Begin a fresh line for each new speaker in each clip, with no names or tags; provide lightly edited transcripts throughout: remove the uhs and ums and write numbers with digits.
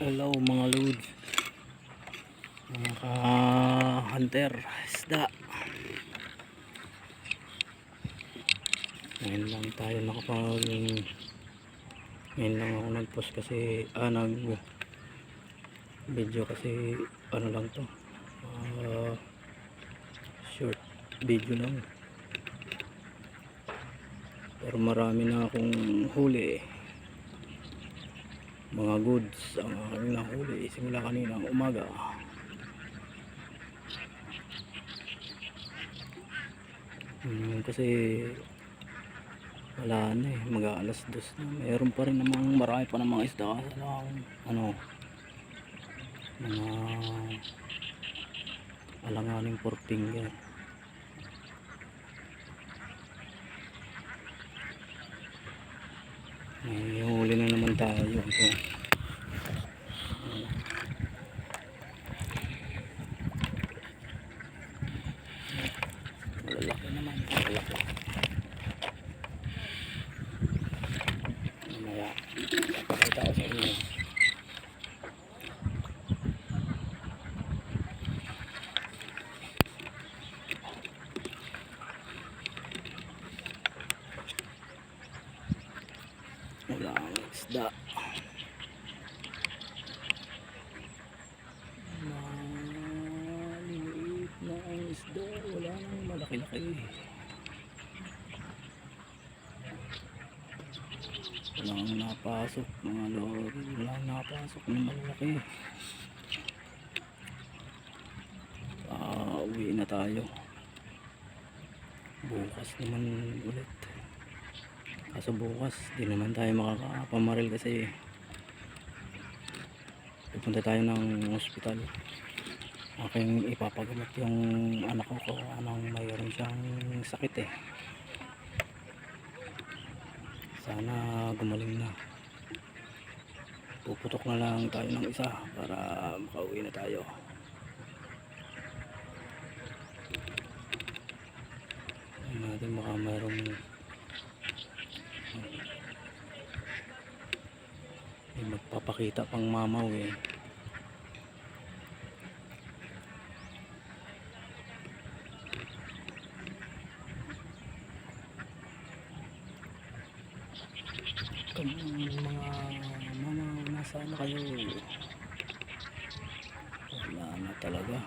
Hello mga lods, mga ka-hunter, isda. Ngayon lang tayo ngayon lang ako nag-post kasi nag-video kasi ano lang to, short video lang. Pero marami na akong huli. Mga goods ang aking nahuli simula kaninang umaga. Kasi wala na eh, mag-aalas 2 na. Meron pa rin namang marami pa namang isda kasi lang mga alanganing 4 finger. May huli na naman tayo. Malalaki naman, malalaki. Mamaya pakita ko sa inyo. Wala ang isda. Maliliit na ang isda. Wala nang malaki-laki. Walang napasok mga lori. Walang napasok na malaki. Uwi na tayo. Bukas naman ulit. Kaso bukas di naman tayo makakapamaril kasi pupunta tayo ng ospital. Aking ipapagamot yung anak ko anong mayroon siyang sakit eh. Sana gumaling na. Puputok na lang tayo ng isa para makauwi na tayo. Ayun natin baka mayroong magpapakita pang mamaw eh. Kung mga mamaw nasaan kayo, wala na talaga,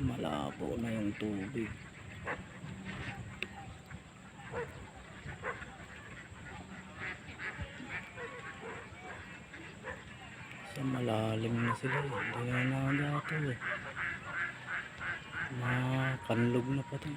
malabo na yung tubig. Sa malalim na sila, hindi na nadato eh. Makanlog na pa to.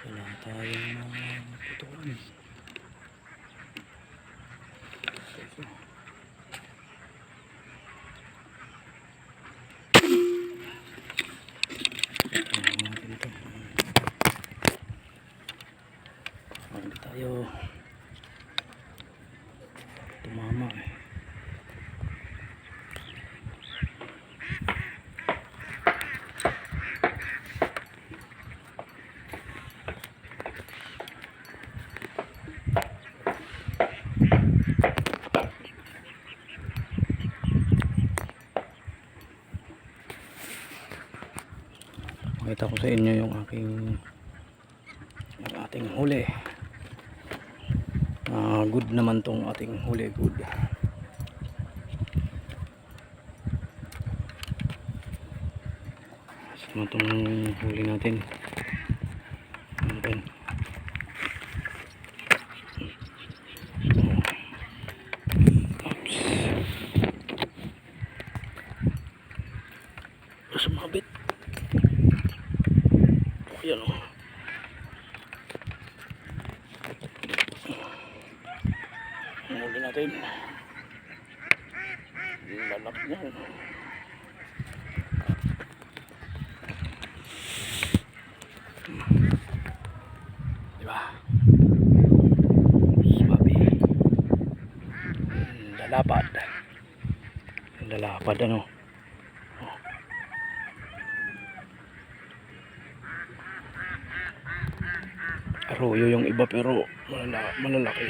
Wala tayong putukan. Hindi tayo tumama eh. Makita ko sa inyo yung ating huli. Good naman tong ating huli, good. Sama tong huli natin. Sumabit. Ayan o. Huli natin. Lalak niyan. lalapad. Lalapad ano. Arroyo yung iba pero malalaki.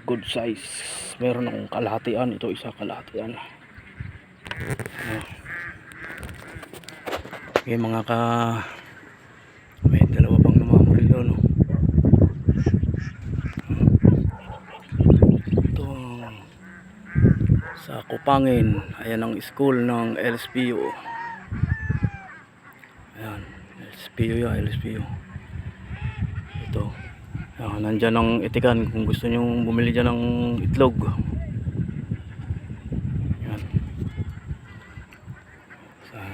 Good size. Meron akong kalahatian. Ito isa kalahatian. Okay, may dalawa pang namamuli doon. Ito sa Kupangin. Ayan ang school ng LSPU. Ayan, LSPU yan, LSPU. Ito. Nandyan ang itikan kung gusto nyo bumili dyan ng itlog. Ayan.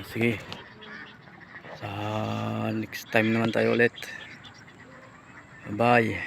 Sige. Sa next time naman tayo ulit. Bye.